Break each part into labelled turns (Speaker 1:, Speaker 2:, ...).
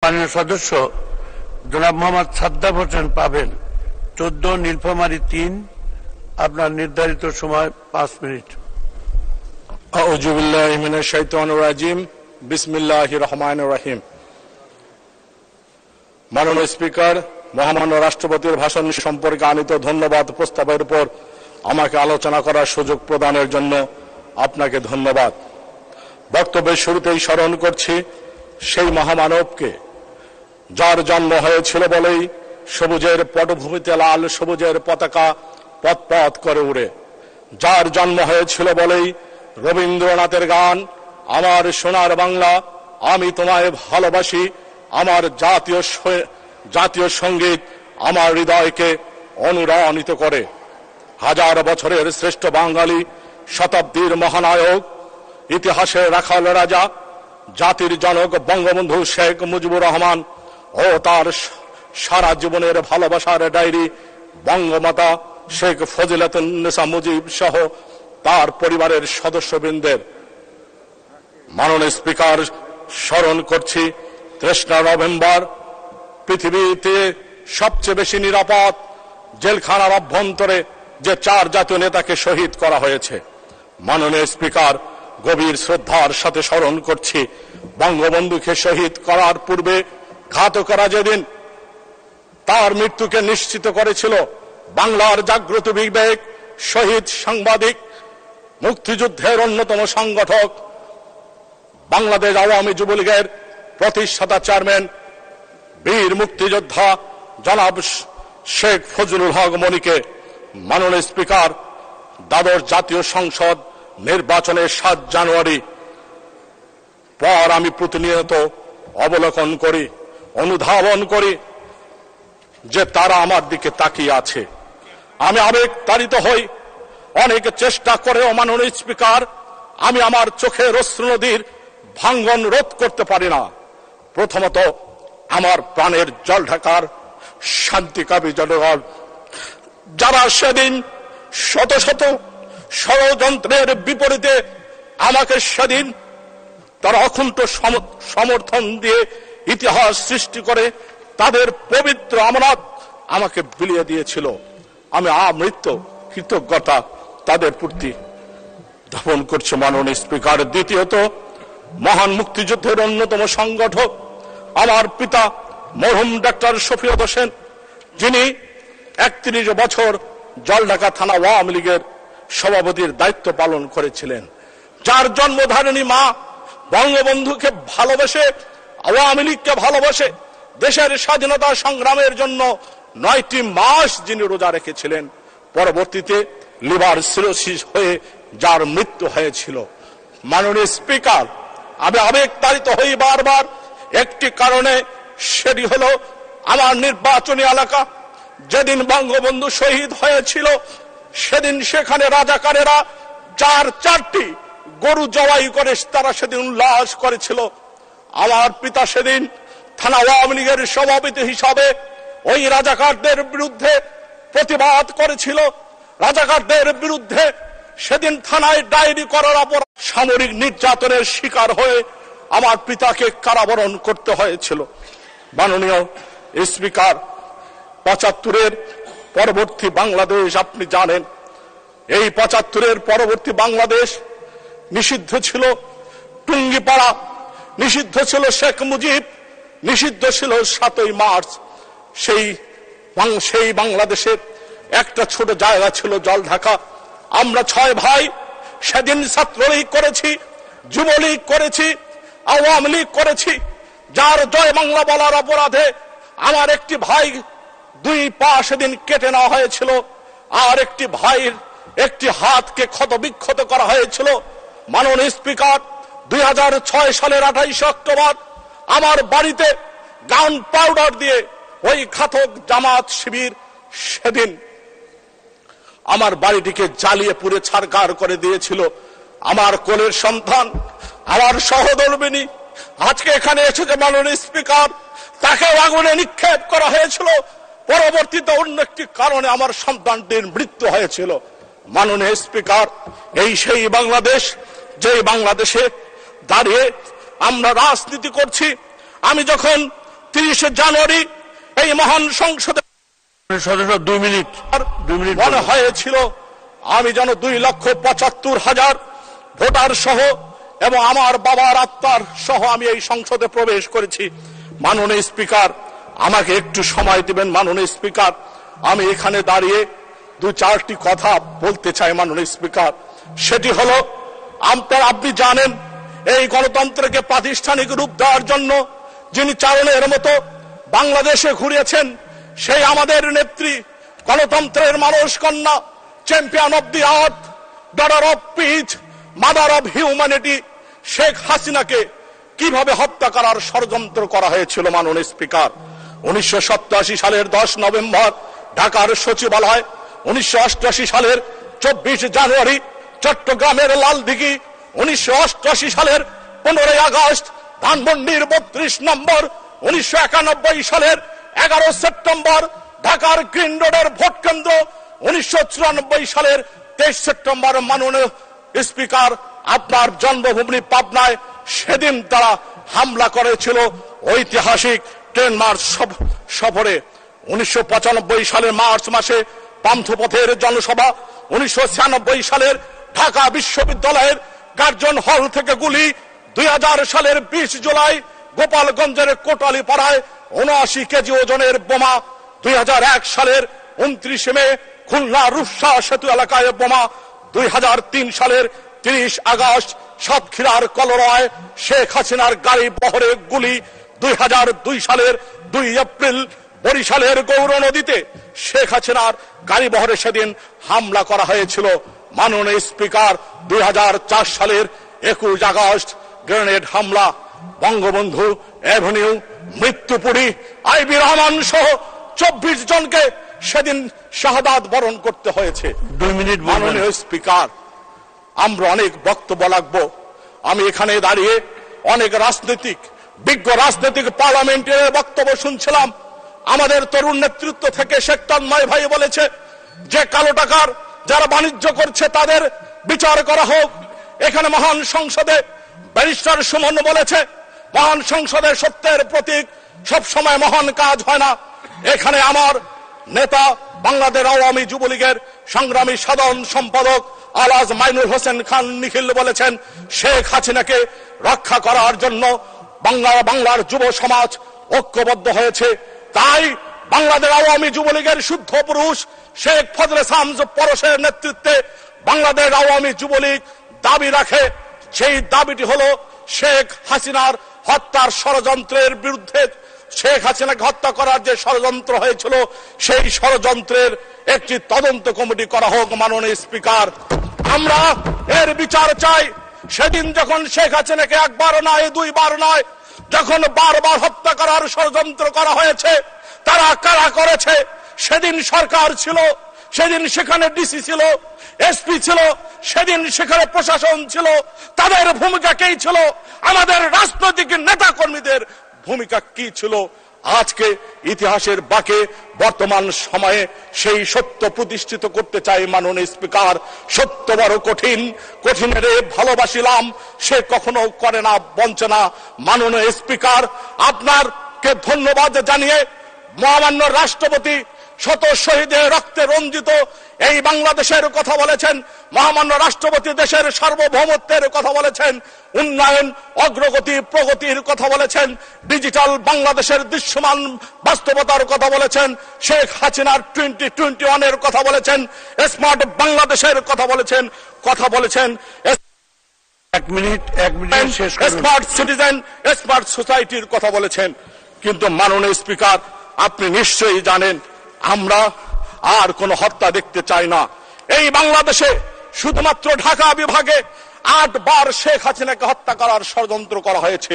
Speaker 1: সম্মানীয় সদস্য জনাব মোহাম্মদ সাদ্দাম হোসেন পাবেল 14 নীলফামারী 3, আপনার নির্ধারিত সময় 5 মিনিট।
Speaker 2: আউযু বিল্লাহি মিনাশ শাইতানির রাজিম, বিসমিল্লাহির রহমানির রহিম। মাননীয় স্পিকার, মহামান্য রাষ্ট্রপতির ভাষণ সম্পর্কে আনিত ধন্যবাদ প্রস্তাবের উপর আমাকে আলোচনা করার সুযোগ প্রদানের জন্য আপনাকে ধন্যবাদ। বক্তব্যের শুরুতেই স্মরণ করছি সেই মহামানবকে যার জন্ম হয়েছিল বলেই সবুজের পটভূমিতে লাল সবুজের পতাকা পথ পথ করে উড়ে, যার জন্ম হয়েছিল বলেই রবীন্দ্রনাথের গান আমার সোনার বাংলা আমি তোমায় ভালোবাসি, আমার জাতীয় সঙ্গীত আমার হৃদয়কে অনুরণিত করে। হাজার বছরের শ্রেষ্ঠ বাঙালি, শতাব্দীর মহানায়ক, ইতিহাসের রাখাল রাজা, জাতির জনক বঙ্গবন্ধু শেখ মুজিবুর রহমান ও তার সারা জীবনের ভালোবাসার ডায়েরি বঙ্গমাতা শেখ ফজিলাতুন্নেসা মুজিব সহ তার পরিবারের সদস্যবৃন্দের। মাননীয় স্পিকার, স্মরণ করছি 3 নভেম্বর পৃথিবীতে সবচেয়ে বেশি নিরাপদ জেলখানার অভ্যন্তরে যে 4 জাতীয় নেতাকে শহীদ করা হয়েছে। মাননীয় স্পিকার, গভীর শ্রদ্ধার সাথে স্মরণ করছি বঙ্গবন্ধুকে শহীদ করার পূর্বে ঘাতকরা যেদিন তার মৃত্যুকে নিশ্চিত করেছিল, বাংলার জাগ্রত বিবেক, শহীদ সাংবাদিক, মুক্তিযুদ্ধের অন্যতম সংগঠক, বাংলাদেশ আওয়ামী যুবলীগের প্রতিষ্ঠাতা চেয়ারম্যান, বীর মুক্তিযোদ্ধা জনাব শেখ ফজলুল হক মনিকে মাননীয় স্পিকার, দ্বাদশ জাতীয় সংসদ নির্বাচনের 7 জানুয়ারি পর আমি প্রতিনিয়ত অবলোকন করি, অনুধাবন করি যে তারা আমার দিকে তাকিয়ে আছে। আমি আবেগ তাড়িত হই, অনেক চেষ্টা করেও মাননীয় স্পিকার আমি আমার চোখের অশ্রু নদীর ভাঙ্গন রোধ করতে পারি না। প্রথমত আমার প্রাণের জল ঢাকার শান্তিকামী জনগণ, যারা সেদিন শত শত ষড়যন্ত্রের বিপরীতে আমাকে সেদিন তারা অকুণ্ঠ সমর্থন দিয়ে ইতিহাস সৃষ্টি করে তাদের পবিত্র আমানত আমাকে বিলিয়ে দিয়েছিল। আমি আমৃত্য কৃতজ্ঞতা তাদের প্রতি জ্ঞাপন করছি মাননীয় স্পিকার। দ্বিতীয়ত, মহান মুক্তিযুদ্ধের অন্যতম সংগঠক আমার পিতা মরহুম ডাক্তার শফিউদ্দিন হোসেন, যিনি 31 বছর জলঢাকা থানা আওয়ামী লীগের সভাপতির দায়িত্ব পালন করেছিলেন, যার জন্মধারিণী মা বঙ্গবন্ধুকে ভালোবেসে, আওয়ামী লীগকে ভালোবেসে দেশের স্বাধীনতা সংগ্রামের জন্য 9টি মাস যিনি রোজা রেখেছিলেন, পরবর্তীতে লিভার সিরোসিস হয়ে যার মৃত্যু হয়েছিল। মাননীয় স্পিকার, আমি আবেগ তাড়িত হই বারবার একটি কারণে, সেটি হলো আমার নির্বাচনী এলাকা। যেদিন বঙ্গবন্ধু শহীদ হয়েছিল সেদিন সেখানে রাজাকারেরা 4টি গরু জবাই করে তারা সেদিন উল্লাস করেছিল। আমার পিতা সেদিন থানা আওয়ামী লীগের সভাপতি হিসাবে ওই রাজাকারদের বিরুদ্ধে প্রতিবাদ করেছিল। রাজাকারদের বিরুদ্ধে সেদিন থানায় ডায়েরি করার অপর সামরিক নির্যাতনের শিকার হয়ে আমার পিতাকে কারাবরণ করতে হয়েছিল। মাননীয় স্পিকার, 75-এর পরবর্তী বাংলাদেশ আপনি জানেন, এই 75-এর পরবর্তী বাংলাদেশ নিষিদ্ধ ছিল টুঙ্গিপাড়া, নিষিদ্ধ ছিল শেখ মুজিব, নিষিদ্ধ ছিল 7ই মার্চ। সেই বাংলাদেশের একটা ছোট জায়গা ছিল জলঢাকা। আমরা 6 ভাই সেদিন ছাত্রলীগ করেছি, যুবলীগ করেছি, আওয়ামী লীগ করেছি। যার জয় বাংলা বলার অপরাধে আমার একটি ভাই 2 পা সেদিন কেটে নেওয়া হয়েছিল, আর একটি ভাইয়ের একটি হাতকে ক্ষতবিক্ষত করা হয়েছিল। মাননীয় স্পিকার, 2006 সালের 28 অক্টোবর আমার বাড়িতে গান পাউডার দিয়ে ওই ঘাতক জামাত শিবির সেদিন আমার বাড়িটিকে জ্বালিয়ে পুড়ে ছারখার করে দিয়েছিল। আমার কোলের সন্তান, আমার সহধর্মিণী আজকে এখানে এসেছে মাননীয় স্পিকার, তাকে আগুনে নিক্ষেপ করা হয়েছিল। পরবর্তীতে অন্য একটি কারণে আমার সন্তানটির মৃত্যু হয়েছিল। মাননীয় স্পিকার, এই সেই বাংলাদেশ, যে বাংলাদেশে দাঁড়িয়ে আমরা রাজনীতি করছি। আমি যখন 30 জানুয়ারি এই মহান সংসদে
Speaker 1: সদস্য 2 মিনিট
Speaker 2: মনে হয়েছিল আমি যেন 2,75,000 ভোটার সহ এবং আমার বাবার আত্মার সহ আমি এই সংসদে প্রবেশ করেছি। মাননীয় স্পিকার, আমাকে একটু সময় দিবেন। মাননীয় স্পিকার, আমি এখানে দাঁড়িয়ে 2-4টি কথা বলতে চাই। মাননীয় স্পিকার, সেটি হলো, আপনি জানেন এই গণতন্ত্রকে প্রাতিষ্ঠানিক রূপ দেওয়ার জন্য যিনি চারণের মতো বাংলাদেশে ঘুরিয়েছেন, সেই আমাদের নেত্রী, গণতন্ত্রের মানুষ কন্যা, champion of the earth, daughter of piece, mother of humanity Sheikh হাসিনাকে কিভাবে হত্যা করার ষড়যন্ত্র করা হয়েছিল। মাননীয় স্পিকার, 1987 সালের 10 নভেম্বর ঢাকার সচিবালয়, 1988 সালের 24 জানুয়ারি চট্টগ্রামের লালদিঘি, 1988 সালের 15 আগস্ট ধানমন্ডির 32 নম্বর, 1991 সালের 11 সেপ্টেম্বর ঢাকার গ্রিন রোডের ভোট কেন্দ্র, 1994 সালের 23 সেপ্টেম্বর মাননীয় স্পিকার আপনার জন্মভূমি পাবনায় সেদিন তারা হামলা করেছিল ঐতিহাসিক 10 মার্চ সফরে। 1995 সালের মার্চ মাসে পান্থপথের জনসভা, 1996 সালের ঢাকা বিশ্ববিদ্যালয়ের কার্জন হল থেকে গুলি, 2000 সালের 20 জুলাই গোপালগঞ্জের কোটালীপাড়ায় 79 কেজি ওজনের বোমা, 2001 সালের 29 মে খুলনা রূপসা সেতু এলাকায় বোমা, 2003 সালের 30 আগস্ট সাতক্ষীরার কলরয় শেখ হাসিনার গাড়ি বহরে গুলি, 2002 সালের 2 এপ্রিল বরিশালের গৌর নদীতে শেখ হাসিনার গাড়ি বহরে সেদিন হামলা করা হয়েছিল। মাননীয় স্পিকার, 2004 সালের 21 আগস্ট গ্রেনেড হামলা, বঙ্গবন্ধু এভিনিউ, মৃত্যুপুরী, আইবি রহমান সহ 24 জনকে সেদিন শাহাদাত বরণ করতে হয়েছে।
Speaker 1: 2 মিনিট।
Speaker 2: মাননীয় স্পিকার, আমরা অনেক বক্তব্য রাখবো। আমি এখানে দাঁড়িয়ে অনেক বিজ্ঞ রাজনৈতিক পার্লামেন্টের বক্তব্য শুনছিলাম। আমাদের তরুণ নেতৃত্ব থেকে শেখ তন্ময় ভাই বলেছে যে কালো টাকার যারা বাণিজ্য করছে তাদের বিচার করা হোক। এখানে মহান সংসদে ব্যারিস্টার সুমন বলেছে মহান সংসদের সত্যের প্রতীক সব সময় মহান কাজ হয় না। এখানে আমার নেতা বাংলাদেশ আওয়ামী যুবলীগের সংগ্রামী সাধারণ সম্পাদক আলহাজ মাইনুল হোসেন খান নিখিল বলেছেন শেখ হাসিনাকে রক্ষা করার জন্য বাংলার যুব সমাজ ঐক্যবদ্ধ হয়েছে। তাই বাংলাদেশ আওয়ামী যুবলীগের শুদ্ধ পুরুষ শেখ ফজলে শামস পরশের নেতৃত্বে বাংলাদেশ আওয়ামী যুবলীগ দাবি রাখে, সেই দাবিটি হলো শেখ হাসিনার হত্যার ষড়যন্ত্রের বিরুদ্ধে, শেখ হাসিনাকে হত্যা করার যে ষড়যন্ত্র হয়েছিল সেই ষড়যন্ত্রের একটি তদন্ত কমিটি করা হোক। মাননীয় স্পিকার, আমরা এর বিচার চাই। সেদিন যখন শেখ হাসিনাকে একবার নয়, 2 বার নয়, যখন বারবার হত্যা করার ষড়যন্ত্র করা হয়েছে, তারা কারা করেছে? সেদিন সরকার ছিল, সেদিন সেখানে ডিসি ছিল, এসপি ছিল, সেদিন সেখানে প্রশাসন ছিল। তাদের ভূমিকা কি ছিল? আমাদের রাজনৈতিক নেতা কর্মীদের ভূমিকা কি ছিল? আজকে ইতিহাসের বাঁকে বর্তমান সময়ে সেই সত্য প্রতিষ্ঠিত করতে চাই। মাননীয় স্পিকার, সত্য বড় কঠিন, কঠিনের ভালোবাসিলাম সে কখনো করে না বঞ্চনা। মাননীয় স্পিকার, আপনাকে ধন্যবাদ জানিয়ে মহামান্য রাষ্ট্রপতি শত শহীদের রক্তে রঞ্জিত এই বাংলাদেশের কথা বলেছেন। মহামান্য রাষ্ট্রপতি দেশের সার্বভৌমত্বের কথা বলেছেন, উন্নয়ন, অগ্রগতি, প্রগতির কথা বলেছেন, ডিজিটাল বাংলাদেশের দৃশ্যমান বাস্তবতার কথা বলেছেন, শেখ হাসিনার 2021 কথা বলেছেন, স্মার্ট বাংলাদেশের কথা বলেছেন,
Speaker 1: 1 মিনিট শেষ করুন।
Speaker 2: স্মার্ট সিটিজেন, স্মার্ট সোসাইটির কথা বলেছেন। কিন্তু মাননীয় স্পিকার, আপনি নিশ্চয়ই জানেন আমরা আর কোন হত্যা দেখতে চাই না। এই বাংলাদেশে শুধুমাত্র ঢাকা বিভাগে 8 বার শেখ হাসিনাকে হত্যা করার ষড়যন্ত্র করা হয়েছে।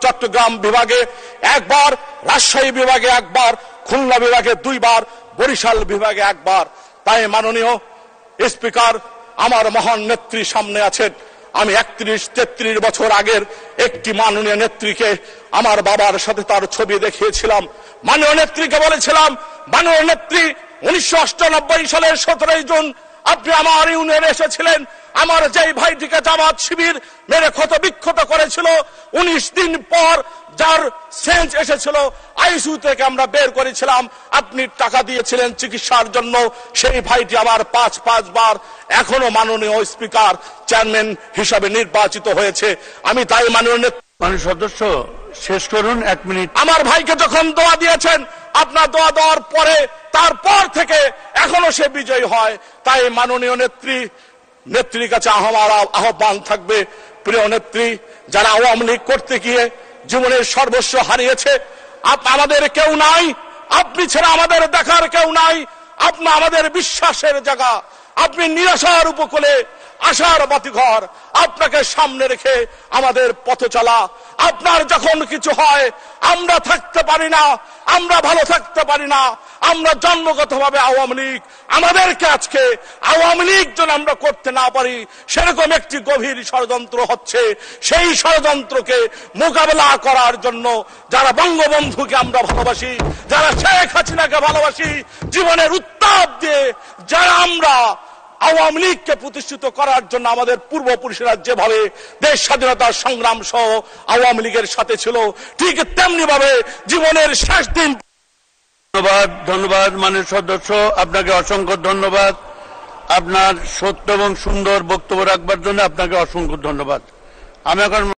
Speaker 2: চট্টগ্রাম বিভাগে 1 বার, রাজশাহী বিভাগে 1 বার, খুলনা বিভাগে 2 বার, বরিশাল বিভাগে 1 বার। তাই মাননীয় স্পিকার, আমার মহান নেত্রী সামনে আছেন। আমি 31-33 বছর আগের একটি মাননীয় নেত্রীকে আমার বাবার সাথে তার ছবি দেখিয়েছিলাম। মাননীয় নেত্রীকে বলেছিলাম, মাননীয় নেত্রী 1998 সালের 17 জুন আপনি আমার ইউনিয়নে এসেছিলেন, আমার যেই ভাইটিকে জামাত শিবির মেরে ক্ষত বিক্ষত করেছিল, 19 দিন পর যার সেন্স এসেছিল, আইসিইউ থেকে আমরা বের করেছিলাম, আপনি টাকা দিয়েছিলেন চিকিৎসার জন্য। সেই ভাইটি আমার 5 বার এখনো মাননীয় স্পিকার চেয়ারম্যান হিসাবে নির্বাচিত হয়েছে। আমি তাই মাননীয়
Speaker 1: সদস্য শেষ করুন, 1 মিনিট।
Speaker 2: আমার ভাইকে যখন দোয়া দিয়েছেন, আপনার দোয়া দেওয়ার পরে তারপর থেকে এখনো সে বিজয়ী হয়। তাই মাননীয় নেত্রীর কাছে আমার আহ্বান থাকবে, প্রিয় নেত্রী, যারা আওয়ামী লীগ করতে গিয়ে জীবনের সর্বস্ব হারিয়েছে, আমাদের কেউ নাই, আপনি ছাড়া আমাদের দেখার কেউ নাই, আপনি আমাদের বিশ্বাসের জায়গা, আপনি নিরাশার উপকূলে আশার বাতিঘর, আপনাকে সামনে রেখে আমাদের পথ চলা। আপনার যখন কিছু হয় আমরা থাকতে পারি না, আমরা ভালো থাকতে পারি না, আমরা জন্মগতভাবে আওয়ামী লীগ, আমাদেরকে আজকে আওয়ামী লীগ যেন আমরা করতে না পারি, সেরকম একটি গভীর ষড়যন্ত্র হচ্ছে। সেই ষড়যন্ত্রকে মোকাবেলা করার জন্য যারা বঙ্গবন্ধুকে আমরা ভালোবাসি, যারা শেখ হাসিনাকে ভালোবাসি, জীবনের উত্তাপ দিয়ে যারা আমরা আওয়ামী লীগকে প্রতিষ্ঠিত করার জন্য আমাদের পূর্বপুরুষেরা যেভাবে দেশ স্বাধীনতার সংগ্রাম সহ আওয়ামী লীগের সাথে ছিল, ঠিক তেমনি ভাবে জীবনের শেষ দিন।
Speaker 1: ধন্যবাদ মাননীয় সদস্য, আপনাকে অসংখ্য ধন্যবাদ। আপনার সত্য এবং সুন্দর বক্তব্য রাখবার জন্য আপনাকে অসংখ্য ধন্যবাদ। আমি এখন